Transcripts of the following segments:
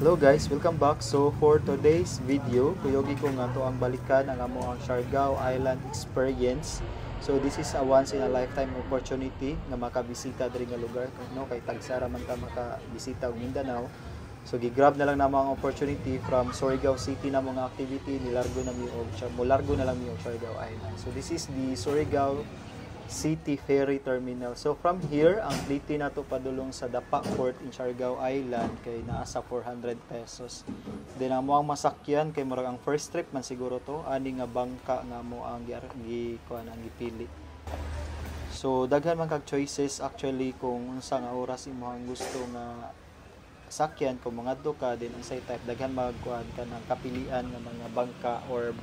Hello guys, welcome back. So for today's video, kuyogi ko nga to ang balikan ang amo ang Siargao Island experience. So this is a once in a lifetime opportunity nga makabisita diri nga lugar, no? Kay tagsara man ta makabisita og Mindanao. So gigrab na lang namo ang opportunity from Surigao City na mga activity, nilargo na mi og mulargo na lang mi og Siargao Island. So this is the Surigao City Ferry Terminal. So from here, ang pliti na to padulong sa Dapa Port in Siargao Island kay naa sa 400 pesos. Then ang moang masakyan kay murag ang first trip man siguro to, ani nga bangka nga mo ang kuan ang gipili. So daghan man kag choices actually kung unsa nga oras imong gusto nga sakyan, kung mga ka din unsay type, daghan magkuan ka ng kapilian nga mga bangka or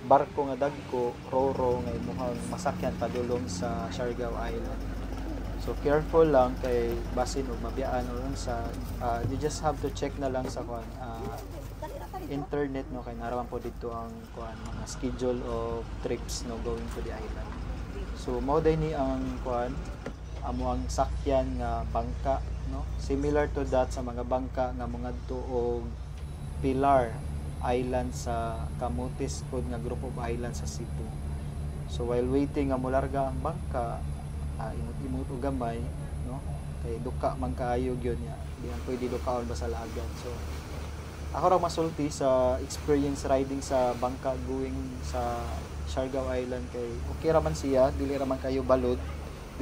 barko nga dagko, roro nga imong masakyan padulong sa Siargao Island. So careful lang kay basin og mabiyaan or unsa, you just have to check na lang sa kuan internet, no, kay naraman po dito ang kuan mga schedule of trips, no, going to the island. So mao day ni ang kuan amo ang sakyan nga bangka, no, similar to that sa mga bangka nga mongadto og Pilar Island sa Camotes pod nga group of islands sa Cebu. So while waiting nga molarga ang bangka, imot og gamay, no, kay duka man kaayo gyud nya, di man pwede dukaon basta laagan. So ako ra masulti sa experience riding sa bangka going sa Siargao Island kay okay ra man siya, dili ra man kayo balod.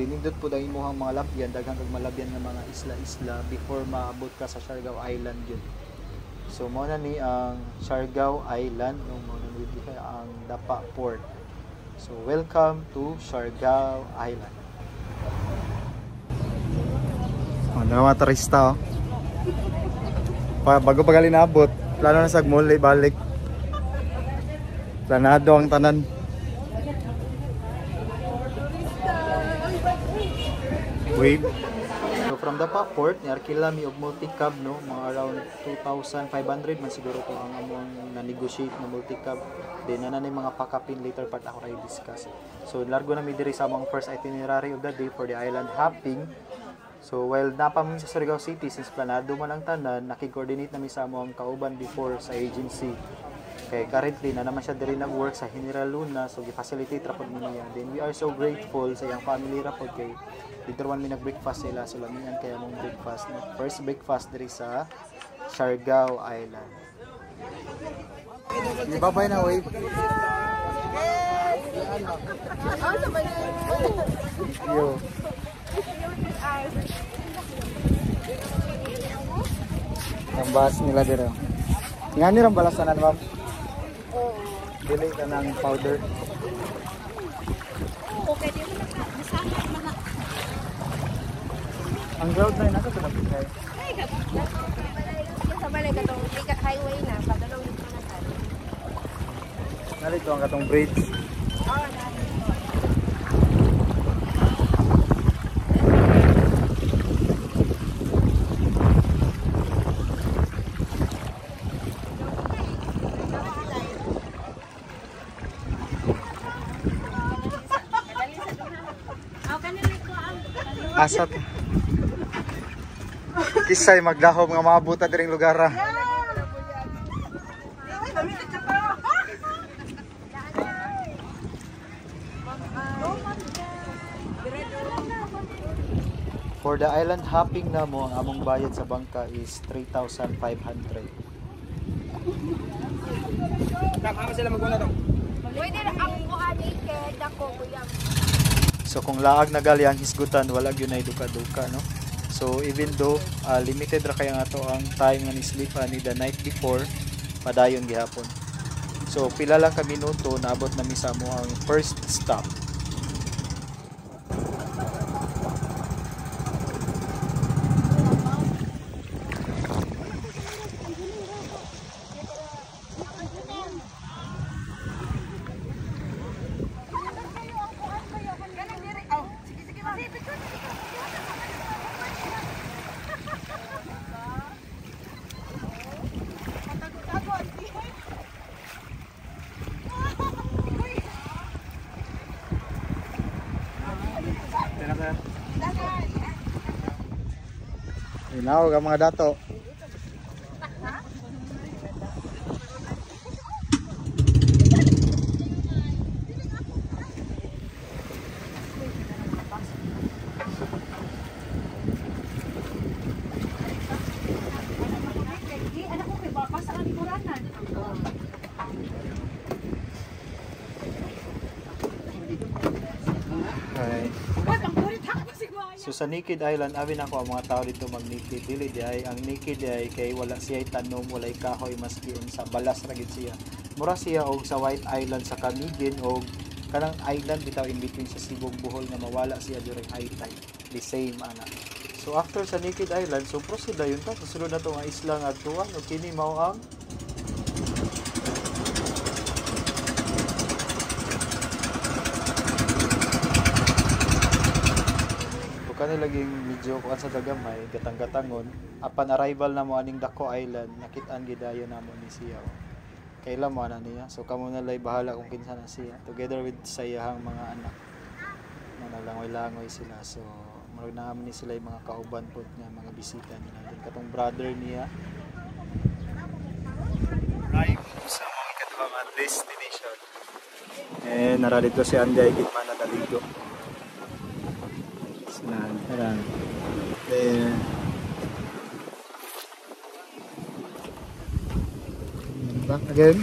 Dinindot po ang imong mga labyan, daghang kag malabyan nga mga isla-isla before maabot ka sa Siargao Island gyud. So mao na ni ang Siargao Island, no, mao na ni ang Dapa Port. So welcome to Siargao Island. Ano mga turista, oh. Bago pa gali naabot, plano na sa mall balik. Planado ang tanan. Wait. So from Dapa Port, niarkila mi og multi-cab, no, mga around 2,500 man siguro to ang among na-negotiate na multi-cab. Then na ni mga pakapin later part ako ray discuss. So largo na mi diri sa among first itinerary of the day for the island hopping. So while napa mi sa Surigao City, since planado man ang tanan, nakig-coordinate na mi sa among kauban before sa agency. Kay currently na naman siya diri nag-work sa General Luna, so gi-facilitate ra pod mi niya. Then we are so grateful sa iyang family ra pod kay dito man mi nag-breakfast sila, so lamian kay among breakfast, no? First breakfast diri sa Siargao Island. Ibabay na wave. Yo. Ang bas nila dito. Nga ni ram balasanan, ma'am. Oo. Dili ka ng powder. Okay, di mo nasakat man na. Ang road na nasa sa Napitay. Ay, sa balay katong highway na, padalong dito na sa. Narito ang katong bridge. Oh, asat. Kisay magdahom nga maabuta diring lugar. For the island hopping na mo, ang among bayad sa bangka is 3,500. Sila maguna daw. Pwede na ang kuani kay dako kuya. So kung laag na gali ang hisgutan, wala gyud nay duka-duka, no. So even though limited ra kay ang ato ang time nga ni sleep ni the night before, padayon gihapon. So pila lang ka minuto naabot na mi sa mo ang first stop. Inawag ang mga dato. Alright. So sa Naked Island, abin ako ang mga tao dito mag-naked. Dili di ay ang naked ay kay wala siya tanom, wala kahoy maski sa balas ra gid siya. Mura siya og sa White Island sa Camiguin og kanang island bitaw in between sa Sibog Bohol nga mawala siya during high tide. The same ana. So after sa Naked Island, so proceed dayon ta susunod na to nga isla nga tuwan o kini mao ang kani laging medyo kuan sa dagamay gatang-gatangon apan arrival na mo aning Daco Island nakit-an gidayon namo ni siya kailan mo ana niya so kamo na lay bahala kung kinsa na siya together with sa iyang mga anak manalangoy-langoy sila so marag na ni sila yung mga kauban pod nga mga bisita nila din katong brother niya arrive sa mga ikatawang destination nara dito si Anday Gitman na naligo. Then back again.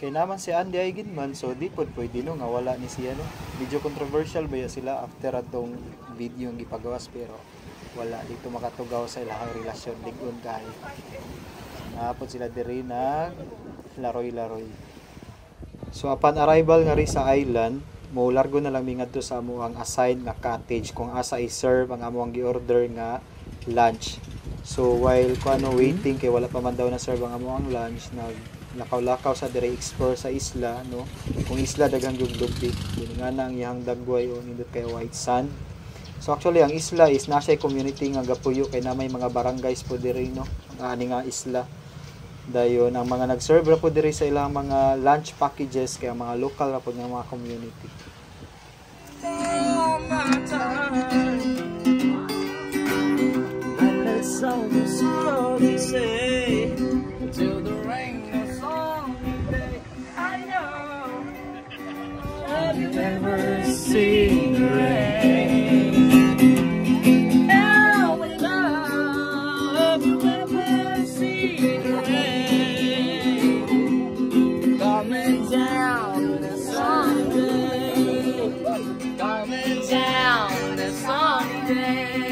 Kay naman si Andy ay ginman so di pod pwede no nga wala ni siya no. Medyo controversial ba sila after atong video ang gipagawas pero wala dito makatugaw sa ilang relasyon ligon kay. Napod sila diri na laroy-laroy. So upon arrival nga ri sa island, mo largo na lang mi ngadto sa amo ang assigned nga cottage kung asa i-serve ang amo ang gi-order nga lunch. So while kuno waiting kay wala pa man daw na serve ang amo ang lunch lakaw-lakaw sa dire explore sa isla no kung isla daghang dugdugti dili nga na ang iyang dagway o nindot kay white sand so actually ang isla is nasa community nga gapuyo kay na may mga barangays po dire no ang ani nga isla dayon ang mga nag-serve ra po dire sa ilang mga lunch packages kay ang mga local ra po nga mga community. Have you ever seen the rain? Oh, love, have you ever seen the rain? Coming down the Sunday, coming down the Sunday.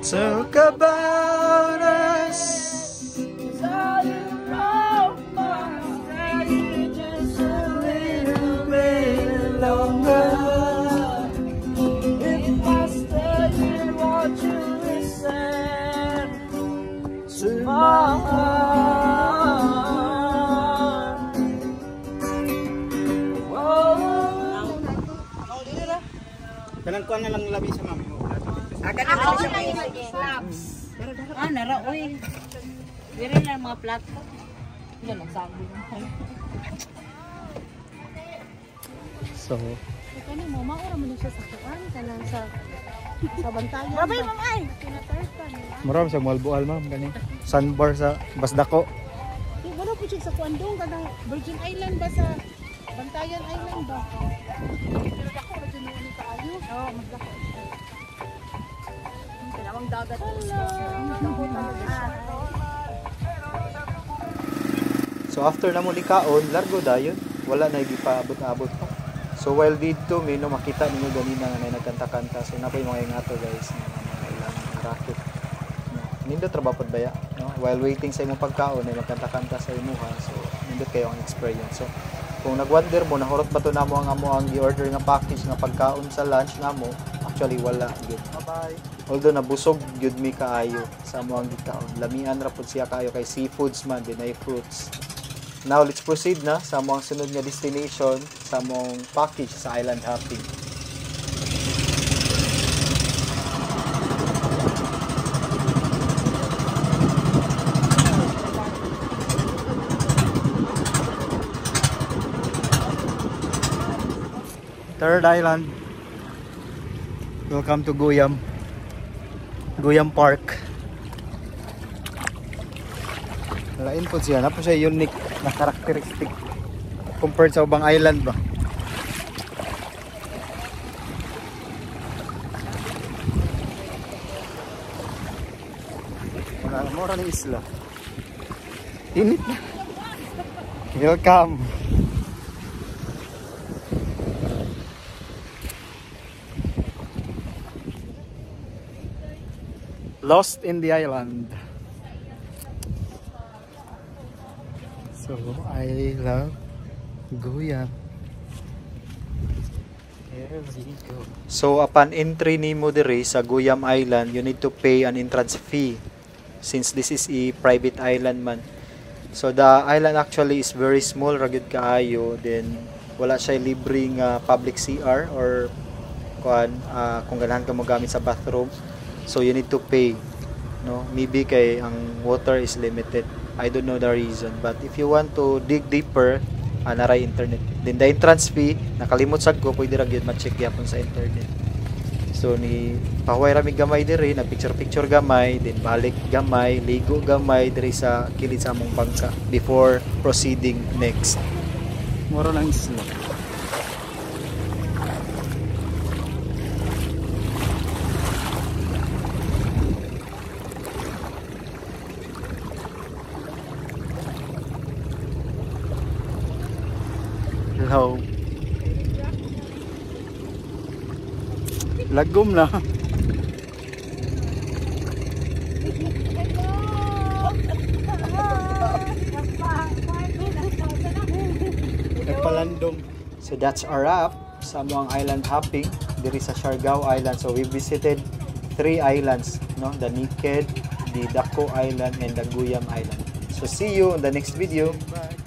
Talk about us. All you know, stay just a little bit longer. If I stay here, won't you listen to my heart? Whoa. Kanang kuan na lang labi sa mami mo. Ako lang yung slabs. Nara, uy. Biri na mga plato. Yan ang sabi. So, kani mo maura mo siya sa kuan kanang sa bantayan. Babay ma'am ay. Tinatartan. marami sa Malbual ma'am kani. Sandbar sa Basdako. Wala po siya sa kuan dong kanang Virgin Island ba sa Bantayan Island ba? Pero ako ra dyan ni kaayo. Oo, magdako. Pinawang dagat. So after na mo ni kaon, largo dayon. Wala na gipaabot-abot pa. So while dito may no makita ninyo ganina nga nagkanta-kanta. So na po yung mga ingato guys, mga ilang racket. Nindot ra ba pod baya, no? While waiting sa imong pagkaon ay magkanta-kanta sa imuha. So nindot kayo ang experience. So kung nag-wonder mo nahurot ba to namo ang amo ang gi-order nga package nga pagkaon sa lunch namo, actually wala gyud. Bye-bye. Although nabusog gyud mi kaayo sa amo ang gikaon. Lamian ra pud siya kaayo kay seafoods man din ay fruits. Now let's proceed na sa amo ang sunod nga destination sa among package sa island hopping. Third island. Welcome to Guyam. Guyam Park. Lain po siya. Napo siya unique na characteristic compared sa ubang island ba. Wala mo ra ng isla. Init na. Welcome. Lost in the island. So I love Guyam. Here we go. So upon entry nimo diri sa Guyam Island, you need to pay an entrance fee since this is a private island man. So the island actually is very small, ragyod kaayo, then wala siya libreng public CR or kung ganahan ka mo gamit sa bathroom. So you need to pay, no? Maybe kay ang water is limited. I don't know the reason, but if you want to dig deeper, naray internet. Then the entrance fee, nakalimot sad ko, pwede ra gyud ma-check gyapon sa internet. So ni pahuway ra mi gamay diri, na picture gamay, then balik gamay, ligo gamay diri sa kilid sa among bangka before proceeding next. Mura lang isla. Hello. Lagom na. Nagpalandong. So that's our wrap sa among island hopping diri sa Siargao Island. So we visited 3 islands, no? The Naked, the Dako Island, and the Guyam Island. So see you in the next video. Bye.